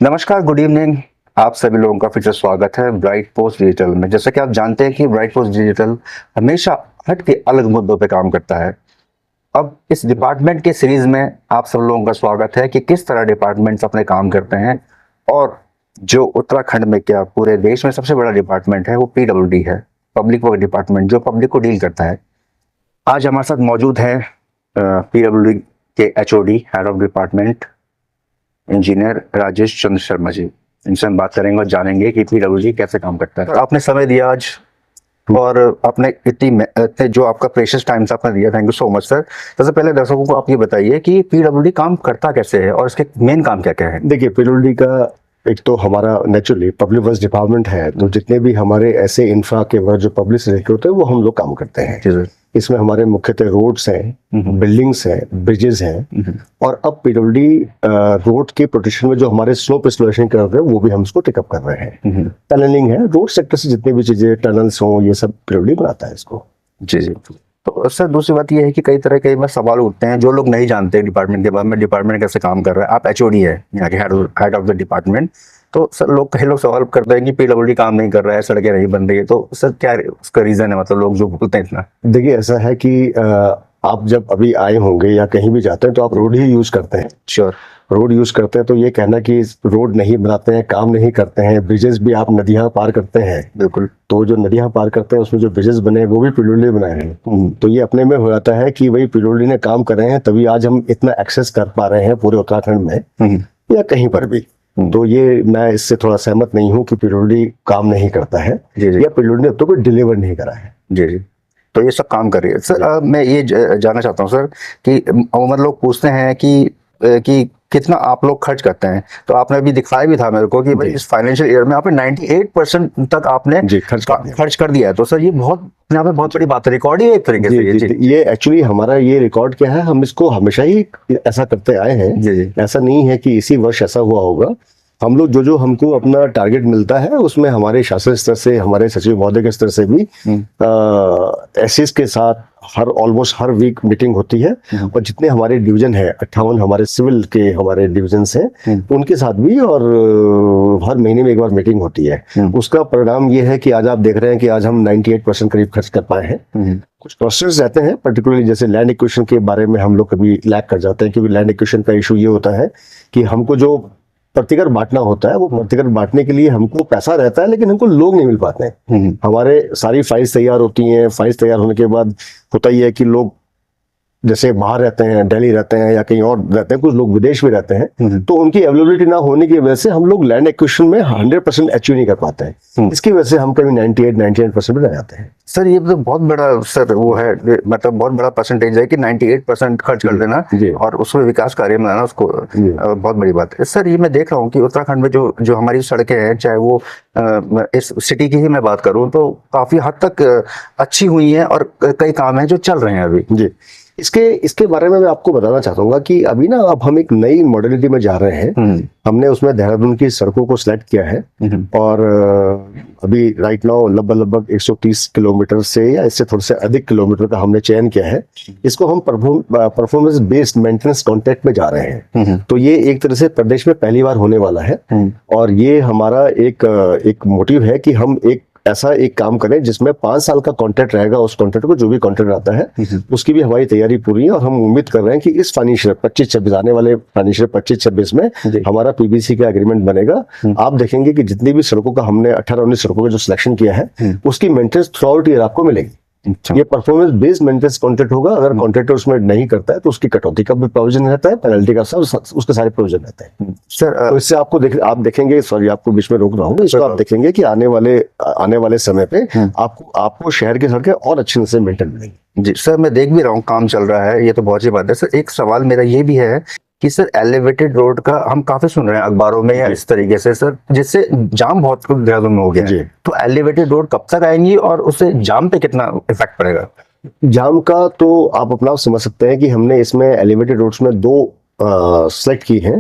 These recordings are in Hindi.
नमस्कार, गुड इवनिंग। आप सभी लोगों का फिर से स्वागत है ब्राइट पोस्ट डिजिटल में। जैसा कि आप जानते हैं कि ब्राइट पोस्ट डिजिटल हमेशा हट के अलग मुद्दों पे काम करता है। अब इस डिपार्टमेंट के सीरीज में आप सब लोगों का स्वागत है कि किस तरह डिपार्टमेंट्स अपने काम करते हैं और जो उत्तराखंड में क्या पूरे देश में सबसे बड़ा डिपार्टमेंट है वो पीडब्ल्यूडी है, पब्लिक वर्क डिपार्टमेंट, जो पब्लिक को डील करता है। आज हमारे साथ मौजूद है पीडब्ल्यूडी के HOD, head of department, engineer Rajesh Chandra Sharma ji. इनसे हम बात करेंगे और जानेंगे कि पीडब्ल्यूडी कैसे काम करता है। आपने समय दिया आज और आपने इतने जो आपका प्रेशियस टाइम आपने दिया, thank you so much sir. सबसे पहले दर्शकों को आप ये बताइए कि पीडब्ल्यूडी काम करता कैसे है और इसके मेन काम क्या क्या है। देखिए, पीडब्ल्यूडी का एक तो हमारा नेचुरली पब्लिक वर्क्स डिपार्टमेंट है, तो जितने भी हमारे ऐसे इंफ्रा के वर्क जो पब्लिक से रिलेटेड होते हैं वो हम लोग काम करते हैं। इसमें हमारे मुख्यतः रोड्स हैं, बिल्डिंग्स हैं, ब्रिजेस हैं, और अब पीडब्ल्यूडी रोड के प्रोटेक्शन में जो हमारे स्लोप इंस्टॉलेशन कर रहे हैं वो भी हम इसको टेकअप कर रहे हैं। टनलिंग है, रोड सेक्टर से जितनी भी चीजें टनल्स हों ये सब पीडब्ल्यूडी बनाता है इसको। जी जी। तो सर दूसरी बात ये है कि कई तरह के सवाल उठते हैं जो लोग नहीं जानते डिपार्टमेंट के बारे में, डिपार्टमेंट कैसे काम कर रहा है। आप एचओडी है यहाँ के हेड ऑफ द डिपार्टमेंट, तो सर कई लोग सवाल करते हैं कि पीडब्ल्यूडी काम नहीं कर रहा है, सड़कें नहीं बन रही है, तो सर क्या उसका रीजन है, मतलब लोग जो बोलते हैं इतना। देखिए, ऐसा है कि आप जब अभी आए होंगे या कहीं भी जाते हैं तो आप रोड ही यूज करते हैं। श्योर, रोड यूज करते हैं, तो ये कहना कि रोड नहीं बनाते हैं, काम नहीं करते हैं, ब्रिजेस भी आप नदियां पार करते हैं। बिल्कुल। तो जो नदियां पार करते हैं उसमें जो ब्रिजेस बने वो भी पीडब्ल्यूडी बनाए हैं। तो ये अपने में हो जाता है कि वही पीडब्ल्यूडी ने काम कर रहे हैं, तभी आज हम इतना एक्सेस कर पा रहे हैं पूरे उत्तराखंड में या कहीं पर भी। तो ये मैं इससे थोड़ा सहमत नहीं हूँ कि पीडब्ल्यूडी काम नहीं करता है या पीडब्ल्यूडी ने अब तो कोई डिलीवर नहीं करा है। जी जी, तो ये सब काम कर रही है सर। मैं ये जानना चाहता हूँ सर कि अमूमन लोग पूछते हैं कि कितना आप लोग खर्च करते हैं, तो आपने अभी दिखाया भी था मेरे को कि भाई इस फाइनेंशियल ईयर में आपने 98% तक आपने खर्च कर दिया है। तो सर ये यहाँ पे बहुत बड़ी बात है, रिकॉर्ड ही है एक तरीके से। ये एक्चुअली हमारा ये रिकॉर्ड क्या है, हम इसको हमेशा ही ऐसा करते आए हैं। ऐसा नहीं है कि इसी वर्ष ऐसा हुआ होगा। हम लोग जो हमको अपना टारगेट मिलता है उसमें हमारे शासन स्तर से, हमारे सचिव महोदय के स्तर से भी एसिस के साथ ऑलमोस्ट हर वीक मीटिंग होती है। और जितने हमारे डिवीजन है, 58 हमारे सिविल के हमारे डिवीजन हैं, उनके साथ भी और हर महीने में एक बार मीटिंग होती है। उसका परिणाम ये है कि आज आप देख रहे हैं कि आज हम 98% करीब खर्च कर पाए हैं। कुछ क्वेश्चंस रहते हैं, पर्टिकुलरली जैसे लैंड एक्विजिशन के बारे में हम लोग कभी लैग कर जाते हैं, क्योंकि लैंड एक्विजिशन का इशू ये होता है कि हमको जो प्रतिकर बांटना होता है वो प्रतिकर बांटने के लिए हमको पैसा रहता है, लेकिन हमको लोग नहीं मिल पाते हैं। हमारे सारी फाइल्स तैयार होती हैं, फाइल्स तैयार होने के बाद होता ही है कि लोग जैसे बाहर रहते हैं, दिल्ली रहते हैं या कहीं और रहते हैं, कुछ लोग विदेश में रहते हैं, तो उनकी अवेलेबिलिटी ना होने की वजह से हम लोग लैंड एक्विजिशन में 100% अचीव नहीं कर पाते हैं। इसकी वजह से हम कभी 98% पे रह जाते हैं। सर ये तो बहुत बड़ा सर वो है, मतलब बहुत बड़ा परसेंटेज है कि 98% खर्च कर देना और उसमें विकास कार्य में लाना, उसको बहुत बड़ी बात है। सर ये मैं देख रहा हूँ कि उत्तराखंड में जो हमारी सड़कें हैं, चाहे वो इस सिटी की ही मैं बात करूँ तो काफी हद तक अच्छी हुई है और कई काम हैं जो चल रहे हैं अभी। जी, इसके बारे में मैं आपको बताना चाहूंगा कि अभी ना अब हम एक नई मॉडलिटी में जा रहे हैं। हमने उसमें देहरादून की सड़कों को सिलेक्ट किया है और अभी राइट नाउ लगभग 130 किलोमीटर से या इससे थोड़े से अधिक किलोमीटर का हमने चयन किया है। इसको हम परफॉर्मेंस बेस्ड मेंटेनेंस कॉन्ट्रैक्ट में जा रहे हैं। तो ये एक तरह से प्रदेश में पहली बार होने वाला है और ये हमारा एक मोटिव है कि हम ऐसा एक काम करें जिसमें 5 साल का कॉन्ट्रैक्ट रहेगा। उस कॉन्ट्रैक्ट को जो भी कॉन्ट्रैक्ट आता है उसकी भी हमारी तैयारी पूरी है और हम उम्मीद कर रहे हैं कि इस फाइनेंशियल 25-26 आने वाले फाइनेंशियल 25-26 में हमारा पीबीसी का एग्रीमेंट बनेगा। आप देखेंगे कि जितनी भी सड़कों का हमने 18-19 सड़कों का जो सिलेक्शन किया है उसकी मेंटेनेंस थ्रू आउट ईयर आपको मिलेगी। ये परफॉर्मेंस बेस्ड मेंटेनेंस कॉन्ट्रैक्ट होगा। अगर कॉन्ट्रैक्टर उसमें नहीं करता है तो उसकी कटौती का भी प्रोविजन रहता है, पेनल्टी का सब उसके सारे प्रोविजन रहते हैं। सर तो इससे आप देखेंगे, सॉरी आपको बीच में रोक रहा हूँ, इसको आप देखेंगे कि आने वाले समय पे आपको शहर की सड़कें और अच्छे से मेंटेन मिलेंगी। जी सर, मैं देख भी रहा हूँ काम चल रहा है, ये तो बहुत अच्छी बात है। सर एक सवाल मेरा ये भी है कि सर एलिवेटेड रोड का हम काफी सुन रहे हैं अखबारों में या इस तरीके से सर, जिससे जाम बहुत देहरादून में हो गया है। तो एलिवेटेड रोड कब तक आएंगी और उससे जाम पे कितना इफेक्ट पड़ेगा? जाम का तो आप अपना समझ सकते हैं कि हमने इसमें एलिवेटेड रोड्स में 2 सेलेक्ट की हैं।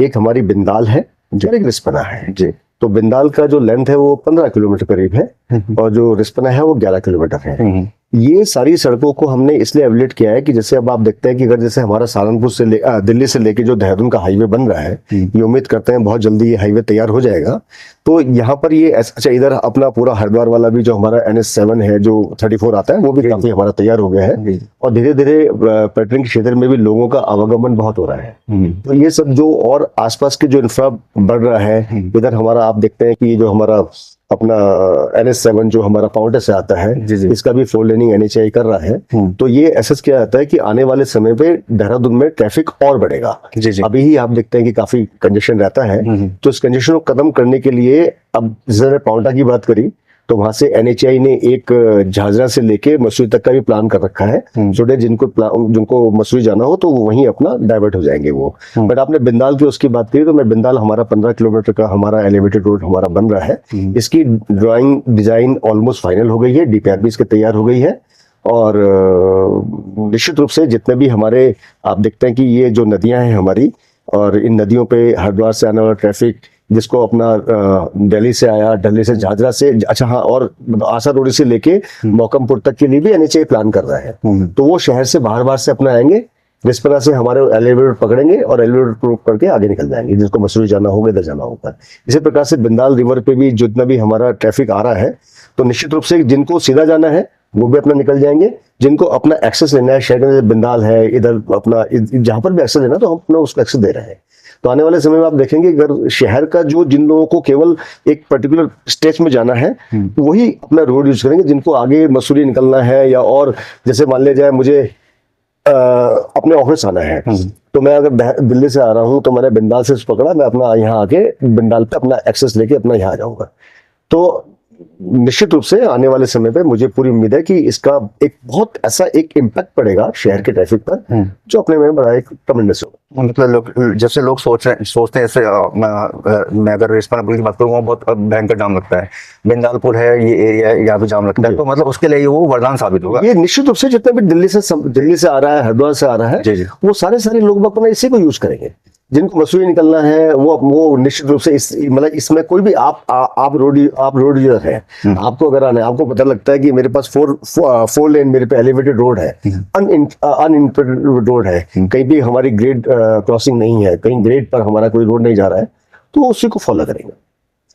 एक हमारी बिंदाल है और एक रिस्पना है। जी, तो बिंदाल का जो लेंथ है वो 15 किलोमीटर करीब है और जो रिस्पना है वो 11 किलोमीटर है। ये सारी सड़कों को हमने इसलिए एवेल्यूएट किया है कि जैसे अब आप देखते हैं कि अगर जैसे हमारा सहारनपुर से दिल्ली से लेके जो देहरादून का हाईवे बन रहा है, ये उम्मीद करते हैं बहुत जल्दी ये हाईवे तैयार हो जाएगा। तो यहाँ पर ये अच्छा, इधर अपना पूरा हरिद्वार वाला भी जो हमारा NH7 है जो 34 आता है, वो भी काफी हमारा तैयार हो गया है और धीरे धीरे पर्यटन क्षेत्र में भी लोगों का आवागमन बहुत हो रहा है। तो ये सब जो और आसपास के जो इंफ्रा बढ़ रहा है, इधर हमारा आप देखते हैं कि ये जो हमारा अपना NH7 जो हमारा पाउंटा से आता है, इसका भी 4 लेनिंग NHAI कर रहा है। तो ये एसेस किया जाता है कि आने वाले समय पे देहरादून में ट्रैफिक और बढ़ेगा। अभी ही आप देखते हैं कि काफी कंजेशन रहता है, तो इस कंजेशन को खत्म करने के लिए अब जैसे पाउंटा की बात करी तो वहां से NHAI ने एक झाझरा से लेके मसूरी तक का भी प्लान कर रखा है। छोटे जिनको मसूरी जाना हो तो वो वहीं अपना डाइवर्ट हो जाएंगे वो। बट आपने बिंदाल की उसकी बात की तो मैं बिंदाल हमारा 15 किलोमीटर का हमारा एलिवेटेड रोड हमारा बन रहा है। इसकी ड्राइंग डिजाइन ऑलमोस्ट फाइनल हो गई है, DPR भी इसके तैयार हो गई है। और निश्चित रूप से जितने भी हमारे आप देखते हैं कि ये जो नदियां हैं हमारी, और इन नदियों पे हरिद्वार से आने वाला ट्रैफिक जिसको अपना दिल्ली से आया, दिल्ली से झाझरा से, अच्छा हाँ, और आसा रोड से लेके मौकमपुर तक के लिए भी NHAI प्लान कर रहा है। तो वो शहर से बाहर से अपना आएंगे, जिस तरह से हमारे एलिवेटेड पकड़ेंगे और एलिवेटेड करके आगे निकल जाएंगे, जिसको मसूरी जाना होगा इधर जाना होगा। इसी प्रकार से बिंदाल रिवर पे भी जितना भी हमारा ट्रैफिक आ रहा है, तो निश्चित रूप से जिनको सीधा जाना है वो भी अपना निकल जाएंगे, जिनको अपना एक्सेस लेना है शहर में, बिंदाल है इधर अपना जहां पर भी एक्सेस लेना तो हम अपना उसको एक्सेस दे रहे हैं। तो आने वाले समय में आप देखेंगे अगर शहर का जो जिन लोगों को केवल एक पर्टिकुलर स्टेज में जाना है वही अपना रोड यूज करेंगे, जिनको आगे मसूरी निकलना है या और जैसे मान लिया जाए मुझे अपने ऑफिस आना है, तो मैं अगर दिल्ली से आ रहा हूं तो मैंने बिंदाल से पकड़ा, मैं अपना यहाँ आके बिंदाल पे अपना एक्सेस लेके अपना यहाँ आ जाऊंगा। तो निश्चित रूप से आने वाले समय पे मुझे पूरी उम्मीद है कि इसका एक बहुत ऐसा एक इम्पैक्ट पड़ेगा शहर के ट्रैफिक पर, जो अपने में बड़ा एक ट्रमेंडस होगा। मतलब लोग जैसे लोग सोचते हैं, ऐसे मैं अगर रेस्पॉन्सिबल की बात करूँ, वहाँ बहुत भयंकर जाम लगता है, बिंदालपुर है ये एरिया है, यहाँ भी जाम लगता है, तो मतलब उसके लिए वो वरदान साबित होगा। ये निश्चित रूप से जितना भी दिल्ली से आ रहा है, हरिद्वार से आ रहा है, वो सारे लोग अपना इसी को यूज करेंगे। जिनको मसूरी निकलना है वो निश्चित रूप से मतलब इसमें कोई भी आप रोड यूजर है, आपको अगर आना है, आपको पता लगता है कि मेरे पास 4 लेन मेरे पे एलिवेटेड रोड है, अनइंटरप्टेड रोड है, कहीं भी हमारी ग्रेड क्रॉसिंग नहीं है, कहीं ग्रेड पर हमारा कोई रोड नहीं जा रहा है, तो उसी को फॉलो करेंगे।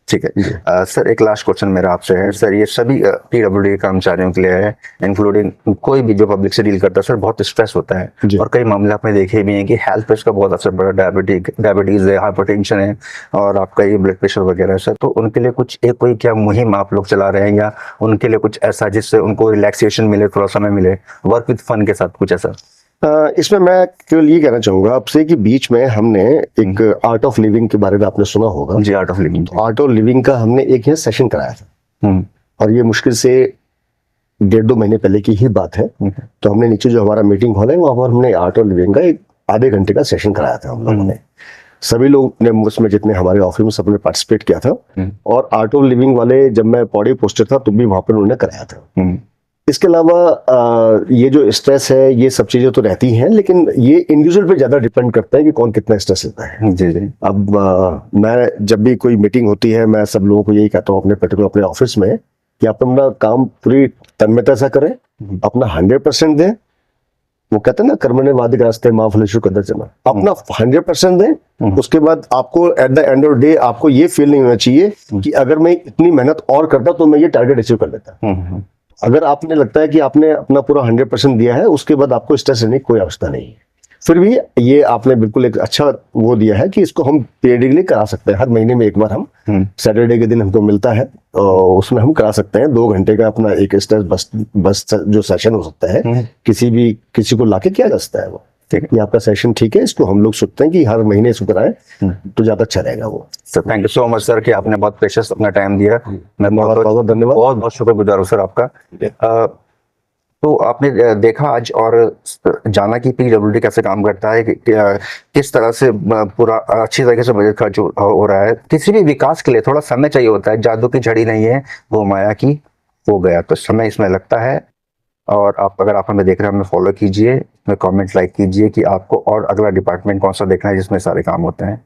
ठीक है सर, एक लास्ट क्वेश्चन मेरा आपसे है सर, ये सभी PWD कर्मचारियों के लिए है, इंक्लूडिंग कोई भी जो पब्लिक से डील करता है सर, बहुत स्ट्रेस होता है और कई मामले आपने देखे भी हैं कि हेल्थ पे इसका बहुत असर पड़ा, डायबिटीज है, हाइपरटेंशन है और आपका ये ब्लड प्रेशर वगैरह है सर, तो उनके लिए कुछ एक कोई क्या मुहिम आप लोग चला रहे हैं या उनके लिए कुछ ऐसा जिससे उनको रिलैक्सेशन मिले, थोड़ा समय मिले, वर्क विद फन के साथ कुछ ऐसा? इसमें मैं केवल ये कहना चाहूंगा आपसे कि बीच में हमने एक आर्ट ऑफ लिविंग के बारे में आपने सुना होगा जी, आर्ट ऑफ लिविंग का हमने एक सेशन कराया था, और ये मुश्किल से 1.5-2 महीने पहले की ही बात है। तो हमने नीचे जो हमारा मीटिंग हॉल है वहां पर हमने आर्ट ऑफ लिविंग का एक आधे घंटे का सेशन कराया था हम लोगों ने। सभी लोग ने उसमें जितने हमारे ऑफिस में सबने पार्टिसिपेट किया था, और आर्ट ऑफ लिविंग वाले जब मैं पॉडी पोस्टर था तो भी वहां पर उन्होंने कराया था। इसके अलावा ये जो स्ट्रेस है ये सब चीजें तो रहती हैं, लेकिन ये इंडिविजुअल पे ज्यादा डिपेंड करता है कि कौन कितना स्ट्रेस लेता है। जी जी। अब मैं जब भी कोई मीटिंग होती है मैं सब लोगों को यही कहता हूँ अपने ऑफिस में कि आप अपना काम पूरी तन्मयता से करें, अपना 100% दें। वो कहते हैं ना, कर्मण्य वादिक रास्ते माँ फलेषु कदाचन, अपना 100% दें। उसके बाद आपको at the end of day आपको ये फील नहीं होना चाहिए कि अगर मैं इतनी मेहनत और करता तो मैं ये टारगेट अचीव कर लेता। अगर आपने लगता है कि आपने अपना पूरा 100% दिया है, उसके बाद आपको स्ट्रेस लेने की कोई आवश्यकता नहीं है। फिर भी ये आपने बिल्कुल एक अच्छा वो दिया है कि इसको हम पीरियडिकली करा सकते हैं। हर महीने में एक बार हम सैटरडे के दिन हमको मिलता है, और उसमें हम करा सकते हैं 2 घंटे का अपना एक स्ट्रेस बस जो सेशन हो सकता है, किसी को लाके किया जा सकता है। वो ये आपका सेशन ठीक है, इसको हम लोग सोचते हैं कि हर महीने इसको कराएं तो ज्यादा अच्छा रहेगा वो। Sir thank you so much sir कि आपने बहुत प्रेशियस अपना टाइम दिया। मैं बहुत धन्यवाद, बहुत शुक्रगुजार हूँ सर आपका। तो आपने देखा आज और जाना कि PWD कैसे काम करता है, किस तरह से पूरा अच्छी तरीके से बजट खर्च हो रहा है। किसी भी विकास के लिए थोड़ा समय चाहिए होता है, जादू की झड़ी नहीं है, वो माया की हो गया, तो समय इसमें लगता है। और अगर आप हमें देख रहे हैं, हमें फॉलो कीजिए, कमेंट लाइक कीजिए कि आपको और अगला डिपार्टमेंट कौन सा देखना है जिसमें सारे काम होते हैं।